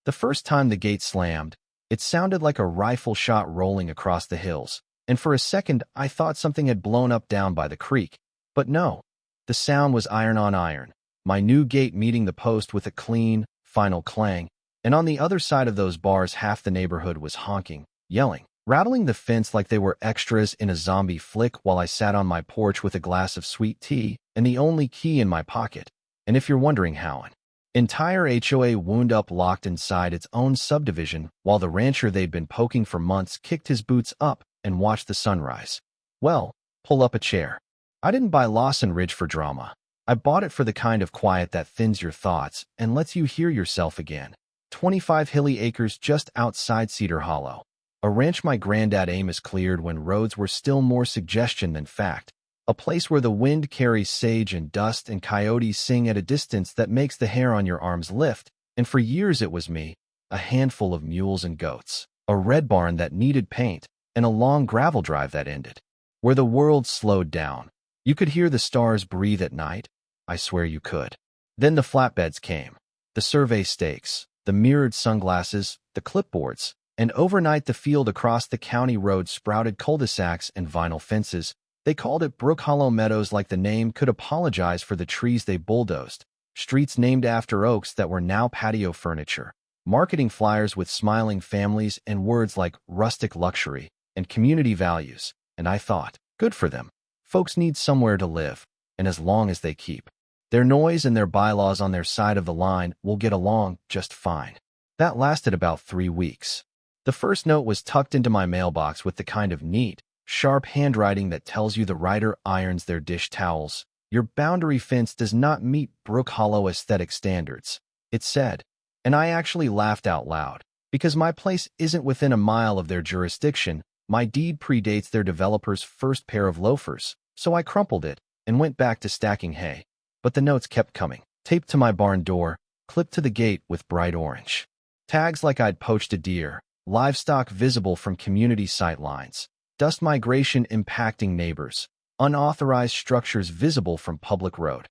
The first time the gate slammed, it sounded like a rifle shot rolling across the hills, and for a second I thought something had blown up down by the creek. But no, the sound was iron on iron, my new gate meeting the post with a clean, final clang, and on the other side of those bars half the neighborhood was honking, yelling, rattling the fence like they were extras in a zombie flick while I sat on my porch with a glass of sweet tea and the only key in my pocket. And if you're wondering how an entire HOA wound up locked inside its own subdivision while the rancher they'd been poking for months kicked his boots up and watched the sunrise, well, pull up a chair. I didn't buy Lawson Ridge for drama. I bought it for the kind of quiet that thins your thoughts and lets you hear yourself again. 25 hilly acres just outside Cedar Hollow. A ranch my granddad Amos cleared when roads were still more suggestion than fact. A place where the wind carries sage and dust and coyotes sing at a distance that makes the hair on your arms lift. And for years it was me, a handful of mules and goats, a red barn that needed paint, and a long gravel drive that ended. Where the world slowed down. You could hear the stars breathe at night. I swear you could. Then the flatbeds came. The survey stakes, the mirrored sunglasses, the clipboards, and overnight the field across the county road sprouted cul-de-sacs and vinyl fences. They called it Brook Hollow Meadows like the name could apologize for the trees they bulldozed. Streets named after oaks that were now patio furniture. Marketing flyers with smiling families and words like rustic luxury and community values. And I thought, good for them. Folks need somewhere to live, and as long as they keep their noise and their bylaws on their side of the line, we'll get along just fine. That lasted about 3 weeks. The first note was tucked into my mailbox with the kind of neat, sharp handwriting that tells you the writer irons their dish towels. Your boundary fence does not meet Brook Hollow aesthetic standards, it said. And I actually laughed out loud, because my place isn't within a mile of their jurisdiction. My deed predates their developer's first pair of loafers, so I crumpled it and went back to stacking hay. But the notes kept coming, taped to my barn door, clipped to the gate with bright orange tags like I'd poached a deer, livestock visible from community sight lines, dust migration impacting neighbors, unauthorized structures visible from public road.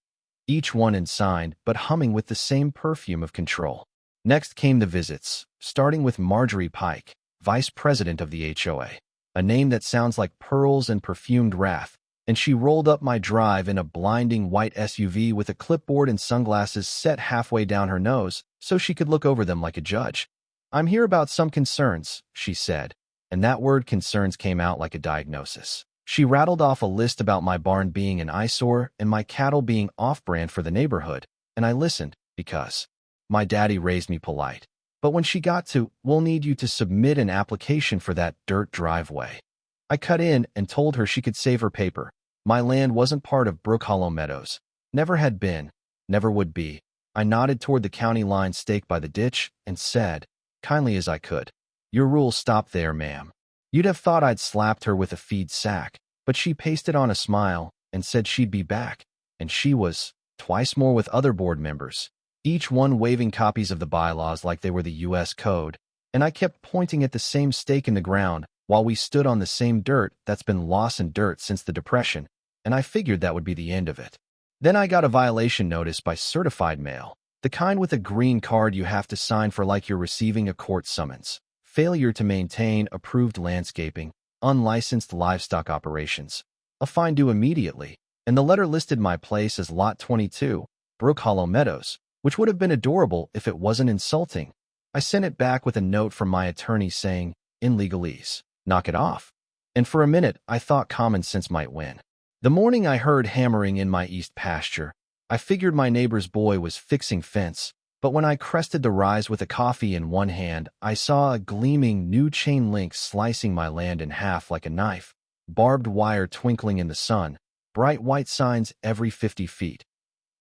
Each one unsigned, but humming with the same perfume of control. Next came the visits, starting with Marjorie Pike, vice president of the HOA, a name that sounds like pearls and perfumed wrath, and she rolled up my drive in a blinding white SUV with a clipboard and sunglasses set halfway down her nose so she could look over them like a judge. "I'm here about some concerns," she said, and that word concerns came out like a diagnosis. She rattled off a list about my barn being an eyesore and my cattle being off-brand for the neighborhood, and I listened because my daddy raised me polite. But when she got to, "We'll need you to submit an application for that dirt driveway," I cut in and told her she could save her paper. My land wasn't part of Brook Hollow Meadows. Never had been, never would be. I nodded toward the county line staked by the ditch and said, kindly as I could, "Your rules stop there, ma'am." You'd have thought I'd slapped her with a feed sack, but she pasted on a smile and said she'd be back. And she was, twice more with other board members, each one waving copies of the bylaws like they were the U.S. Code, and I kept pointing at the same stake in the ground while we stood on the same dirt that's been Lawson dirt since the Depression, and I figured that would be the end of it. Then I got a violation notice by certified mail, the kind with a green card you have to sign for like you're receiving a court summons. Failure to maintain approved landscaping, unlicensed livestock operations. A fine due immediately, and the letter listed my place as Lot 22, Brook Hollow Meadows, which would have been adorable if it wasn't insulting. I sent it back with a note from my attorney saying, in legalese, knock it off. And for a minute, I thought common sense might win. The morning I heard hammering in my east pasture, I figured my neighbor's boy was fixing fence, but when I crested the rise with a coffee in one hand, I saw a gleaming new chain link slicing my land in half like a knife, barbed wire twinkling in the sun, bright white signs every 50 feet.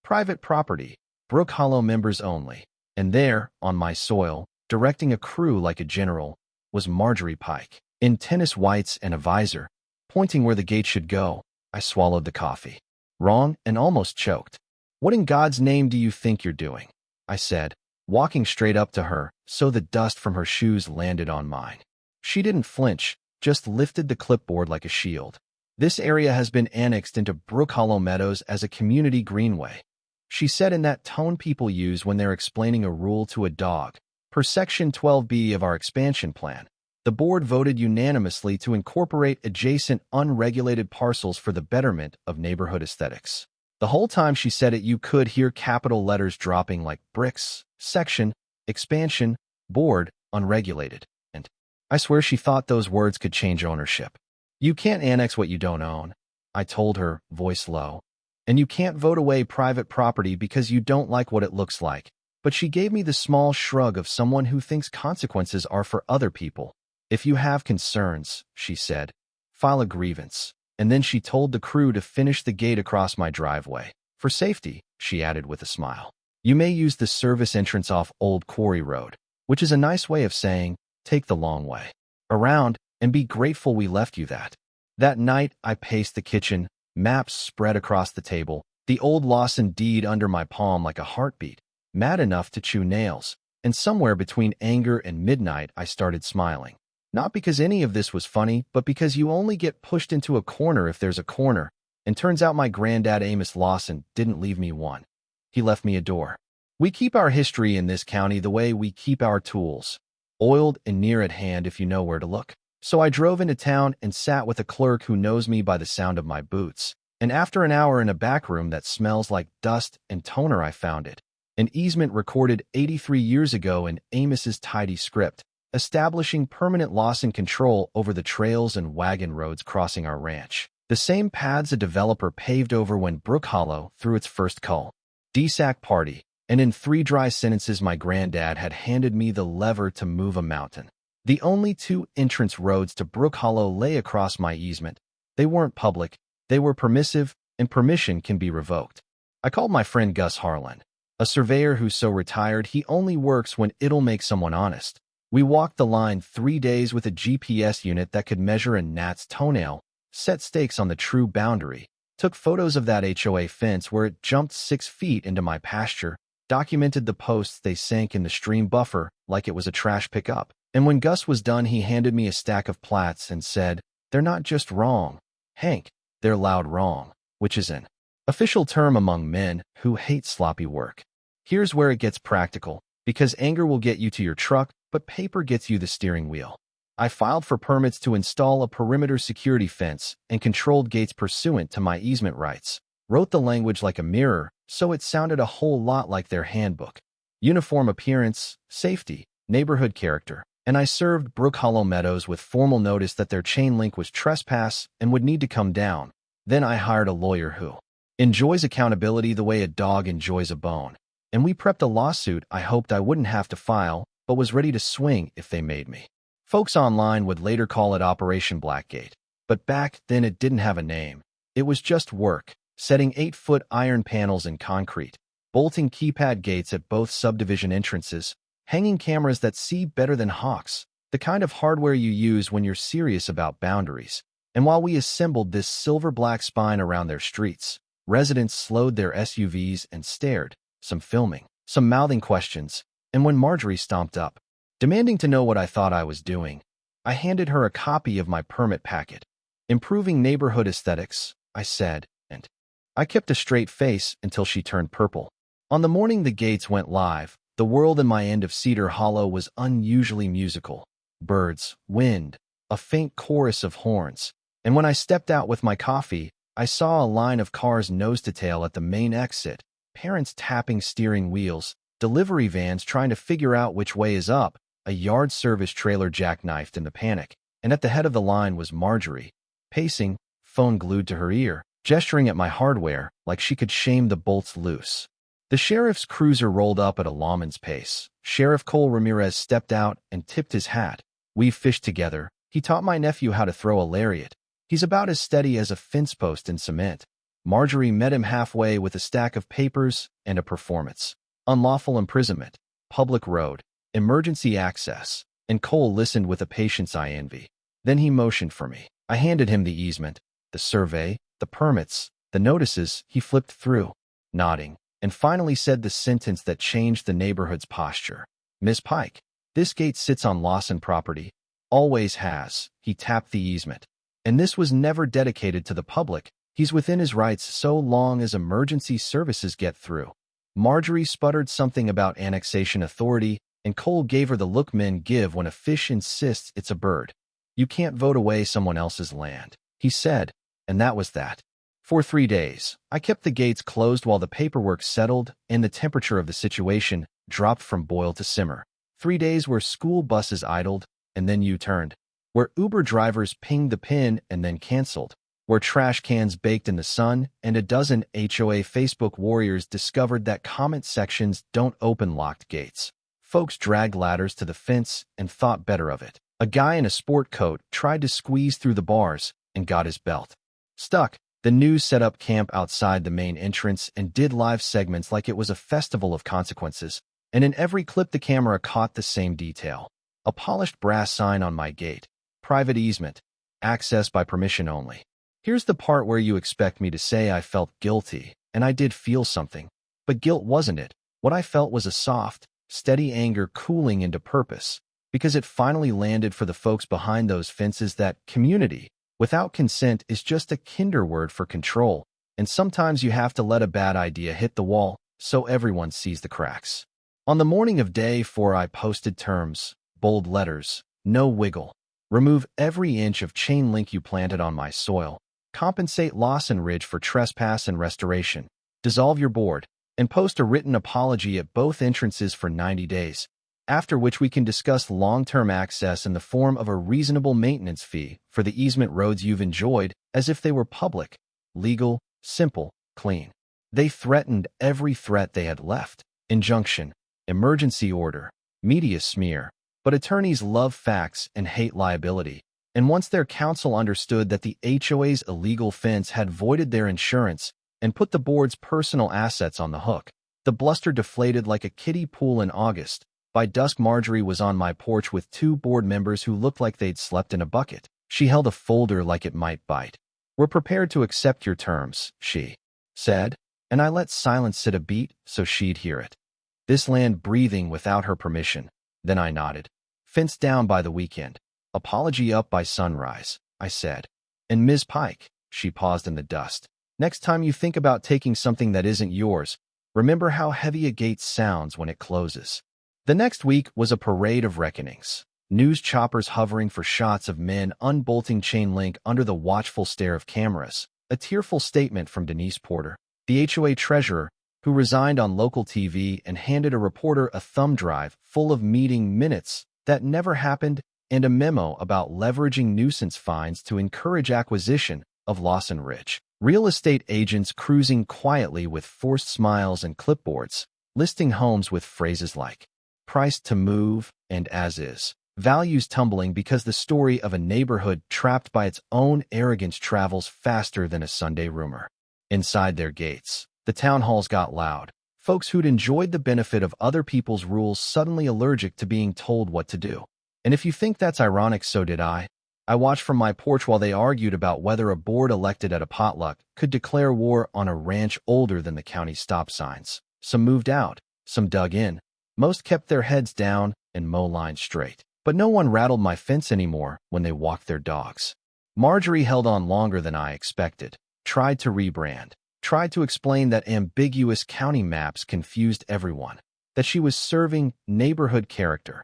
Private property, Brook Hollow members only. And there, on my soil, directing a crew like a general, was Marjorie Pike, in tennis whites and a visor, pointing where the gate should go. I swallowed the coffee. Wrong, and almost choked. "What in God's name do you think you're doing?" I said, walking straight up to her, so the dust from her shoes landed on mine. She didn't flinch, just lifted the clipboard like a shield. "This area has been annexed into Brook Hollow Meadows as a community greenway," she said in that tone people use when they're explaining a rule to a dog. Per Section 12B of our expansion plan, the board voted unanimously to incorporate adjacent unregulated parcels for the betterment of neighborhood aesthetics. The whole time she said it, you could hear capital letters dropping like bricks, section, expansion, board, unregulated. And I swear she thought those words could change ownership. You can't annex what you don't own, I told her, voice low. And you can't vote away private property because you don't like what it looks like. But she gave me the small shrug of someone who thinks consequences are for other people. If you have concerns, she said, file a grievance. And then she told the crew to finish the gate across my driveway. For safety, she added with a smile. You may use the service entrance off Old Quarry Road, which is a nice way of saying, take the long way around and be grateful we left you that. That night, I paced the kitchen, maps spread across the table, the old Lawson deed under my palm like a heartbeat, mad enough to chew nails, and somewhere between anger and midnight, I started smiling. Not because any of this was funny, but because you only get pushed into a corner if there's a corner, and turns out my granddad Amos Lawson didn't leave me one. He left me a door. We keep our history in this county the way we keep our tools, oiled and near at hand if you know where to look. So I drove into town and sat with a clerk who knows me by the sound of my boots, and after an hour in a back room that smells like dust and toner, I found it. An easement recorded 83 years ago in Amos's tidy script, establishing permanent Lawson control over the trails and wagon roads crossing our ranch. The same paths a developer paved over when Brook Hollow threw its first cull. DSAC party, and in 3 dry sentences my granddad had handed me the lever to move a mountain. The only 2 entrance roads to Brook Hollow lay across my easement. They weren't public, they were permissive, and permission can be revoked. I called my friend Gus Harlan, a surveyor who's so retired he only works when it'll make someone honest. We walked the line 3 days with a GPS unit that could measure a gnat's toenail, set stakes on the true boundary, took photos of that HOA fence where it jumped 6 feet into my pasture, documented the posts they sank in the stream buffer like it was a trash pickup. And when Gus was done, he handed me a stack of plats and said, they're not just wrong, Hank, they're loud wrong, which is an official term among men who hate sloppy work. Here's where it gets practical, because anger will get you to your truck, but paper gets you the steering wheel. I filed for permits to install a perimeter security fence and controlled gates pursuant to my easement rights, wrote the language like a mirror, so it sounded a whole lot like their handbook. Uniform appearance, safety, neighborhood character, and I served Brook Hollow Meadows with formal notice that their chain link was trespass and would need to come down. Then I hired a lawyer who enjoys accountability the way a dog enjoys a bone, and we prepped a lawsuit I hoped I wouldn't have to file, but was ready to swing if they made me. Folks online would later call it Operation Blackgate, but back then it didn't have a name. It was just work, setting 8-foot iron panels in concrete, bolting keypad gates at both subdivision entrances, hanging cameras that see better than hawks, the kind of hardware you use when you're serious about boundaries. And while we assembled this silver-black spine around their streets, residents slowed their SUVs and stared, some filming, some mouthing questions, and when Marjorie stomped up, demanding to know what I thought I was doing, I handed her a copy of my permit packet. Improving neighborhood aesthetics, I said, and I kept a straight face until she turned purple. On the morning the gates went live, the world in my end of Cedar Hollow was unusually musical. Birds, wind, a faint chorus of horns. And when I stepped out with my coffee, I saw a line of cars nose to tail at the main exit, parents tapping steering wheels, delivery vans trying to figure out which way is up, a yard service trailer jackknifed in the panic. And at the head of the line was Marjorie, pacing, phone glued to her ear, gesturing at my hardware like she could shame the bolts loose. The sheriff's cruiser rolled up at a lawman's pace. Sheriff Cole Ramirez stepped out and tipped his hat. We've fished together. He taught my nephew how to throw a lariat. He's about as steady as a fence post in cement. Marjorie met him halfway with a stack of papers and a performance. Unlawful imprisonment, public road, emergency access, and Cole listened with a patience I envy. Then he motioned for me. I handed him the easement, the survey, the permits, the notices. He flipped through, nodding, and finally said the sentence that changed the neighborhood's posture. Miss Pike, this gate sits on Lawson property. Always has. He tapped the easement. And this was never dedicated to the public. He's within his rights so long as emergency services get through. Marjorie sputtered something about annexation authority, and Cole gave her the look men give when a fish insists it's a bird. "You can't vote away someone else's land," he said, and that was that. For 3 days, I kept the gates closed while the paperwork settled and the temperature of the situation dropped from boil to simmer. 3 days where school buses idled and then U-turned, where Uber drivers pinged the pin and then canceled, where trash cans baked in the sun and a dozen HOA Facebook warriors discovered that comment sections don't open locked gates. Folks dragged ladders to the fence and thought better of it. A guy in a sport coat tried to squeeze through the bars and got his belt stuck. The news set up camp outside the main entrance and did live segments like it was a festival of consequences, and in every clip the camera caught the same detail. A polished brass sign on my gate. Private easement. Access by permission only. Here's the part where you expect me to say I felt guilty, and I did feel something. But guilt wasn't it. What I felt was a soft, steady anger cooling into purpose, because it finally landed for the folks behind those fences that community, without consent, is just a kinder word for control, and sometimes you have to let a bad idea hit the wall so everyone sees the cracks. On the morning of day 4 I posted terms, bold letters, no wiggle. Remove every inch of chain link you planted on my soil. Compensate Lawson Ridge for trespass and restoration. Dissolve your board, and post a written apology at both entrances for 90 days, after which we can discuss long-term access in the form of a reasonable maintenance fee for the easement roads you've enjoyed as if they were public, legal, simple, clean. They threatened every threat they had left. Injunction, emergency order, media smear. But attorneys love facts and hate liability. And once their counsel understood that the HOA's illegal fence had voided their insurance and put the board's personal assets on the hook, the bluster deflated like a kiddie pool in August. By dusk, Marjorie was on my porch with 2 board members who looked like they'd slept in a bucket. She held a folder like it might bite. "We're prepared to accept your terms," she said, and I let silence sit a beat so she'd hear it. This land breathing without her permission. Then I nodded. "Fence down by the weekend. Apology up by sunrise," I said. "And Ms. Pike," she paused in the dust, "next time you think about taking something that isn't yours, remember how heavy a gate sounds when it closes." The next week was a parade of reckonings. News choppers hovering for shots of men unbolting chain link under the watchful stare of cameras. A tearful statement from Denise Porter, the HOA treasurer, who resigned on local TV and handed a reporter a thumb drive full of meeting minutes that never happened and a memo about leveraging nuisance fines to encourage acquisition of Lawson Ridge. Real estate agents cruising quietly with forced smiles and clipboards, listing homes with phrases like "priced to move" and "as is." Values tumbling because the story of a neighborhood trapped by its own arrogance travels faster than a Sunday rumor. Inside their gates, the town halls got loud. Folks who'd enjoyed the benefit of other people's rules suddenly allergic to being told what to do. And if you think that's ironic, so did I. I watched from my porch while they argued about whether a board elected at a potluck could declare war on a ranch older than the county stop signs. Some moved out, some dug in. Most kept their heads down and mow lines straight. But no one rattled my fence anymore when they walked their dogs. Marjorie held on longer than I expected, tried to rebrand, tried to explain that ambiguous county maps confused everyone, that she was serving neighborhood character.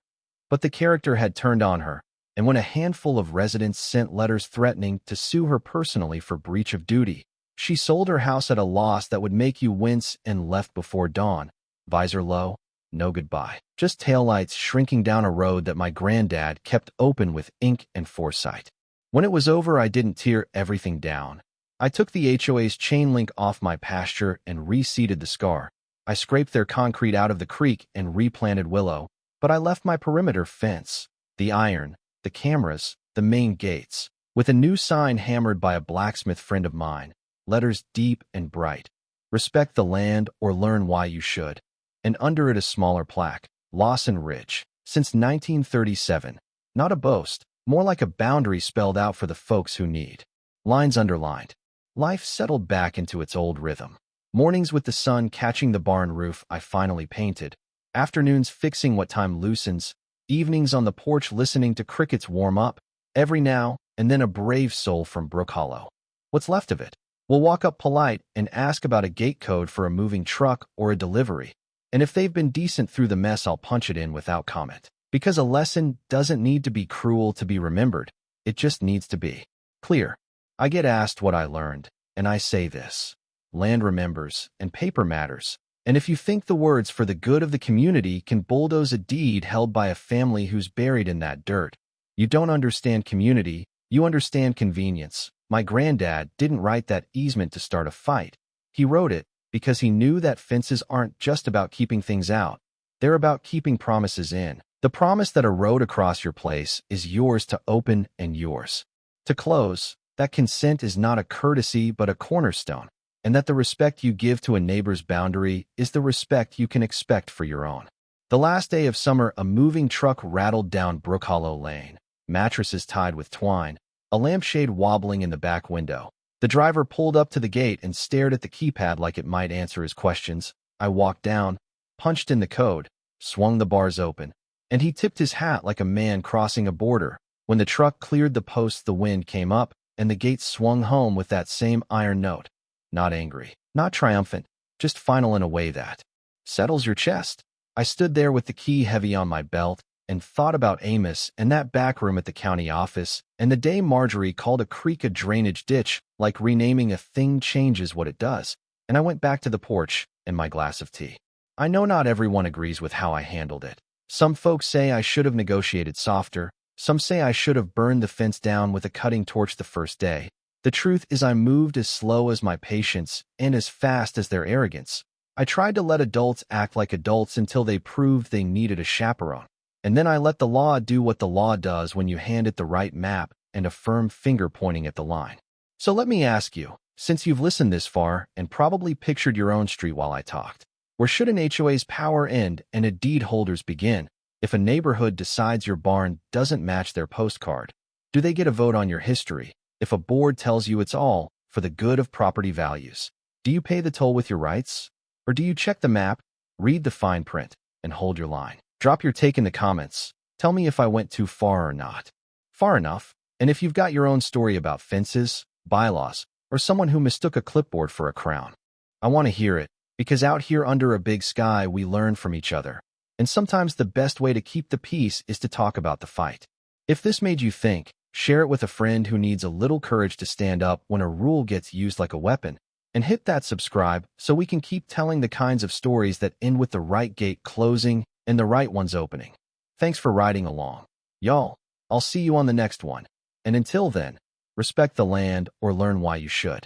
But the character had turned on her, and when a handful of residents sent letters threatening to sue her personally for breach of duty, she sold her house at a loss that would make you wince and left before dawn, visor low, no goodbye, just taillights shrinking down a road that my granddad kept open with ink and foresight. When it was over, I didn't tear everything down. I took the HOA's chain link off my pasture and reseeded the scar. I scraped their concrete out of the creek and replanted willow, but I left my perimeter fence, the iron, the cameras, the main gates, with a new sign hammered by a blacksmith friend of mine, letters deep and bright. "Respect the land or learn why you should." And under it a smaller plaque, "Lawson Ridge, since 1937. Not a boast, more like a boundary spelled out for the folks who need. Lines underlined. Life settled back into its old rhythm. Mornings with the sun catching the barn roof I finally painted, afternoons fixing what time loosens, evenings on the porch listening to crickets warm up, every now and then a brave soul from Brook Hollow. What's left of it? We'll walk up polite and ask about a gate code for a moving truck or a delivery. And if they've been decent through the mess, I'll punch it in without comment. Because a lesson doesn't need to be cruel to be remembered. It just needs to be clear. I get asked what I learned, and I say this: land remembers, and paper matters. And if you think the words "for the good of the community" can bulldoze a deed held by a family who's buried in that dirt, you don't understand community, you understand convenience. My granddad didn't write that easement to start a fight. He wrote it because he knew that fences aren't just about keeping things out. They're about keeping promises in. The promise that a road across your place is yours to open and yours to close, that consent is not a courtesy but a cornerstone, and that the respect you give to a neighbor's boundary is the respect you can expect for your own. The last day of summer, a moving truck rattled down Brook Hollow Lane, mattresses tied with twine, a lampshade wobbling in the back window. The driver pulled up to the gate and stared at the keypad like it might answer his questions. I walked down, punched in the code, swung the bars open, and he tipped his hat like a man crossing a border. When the truck cleared the posts, the wind came up, and the gate swung home with that same iron note. Not angry, not triumphant, just final in a way that settles your chest. I stood there with the key heavy on my belt and thought about Amos and that back room at the county office, and the day Marjorie called a creek a drainage ditch, like renaming a thing changes what it does. And I went back to the porch and my glass of tea. I know not everyone agrees with how I handled it. Some folks say I should have negotiated softer. Some say I should have burned the fence down with a cutting torch the first day. The truth is I moved as slow as my patience and as fast as their arrogance. I tried to let adults act like adults until they proved they needed a chaperone. And then I let the law do what the law does when you hand it the right map and a firm finger pointing at the line. So let me ask you, since you've listened this far and probably pictured your own street while I talked, where should an HOA's power end and a deed holder's begin? If a neighborhood decides your barn doesn't match their postcard, do they get a vote on your history? If a board tells you it's all for the good of property values, do you pay the toll with your rights? Or do you check the map, read the fine print, and hold your line? Drop your take in the comments. Tell me if I went too far or not. Far enough? And if you've got your own story about fences, bylaws, or someone who mistook a clipboard for a crown, I want to hear it, because out here under a big sky we learn from each other. And sometimes the best way to keep the peace is to talk about the fight. If this made you think, share it with a friend who needs a little courage to stand up when a rule gets used like a weapon. And hit that subscribe so we can keep telling the kinds of stories that end with the right gate closing and the right ones opening. Thanks for riding along. Y'all, I'll see you on the next one. And until then, respect the land or learn why you should.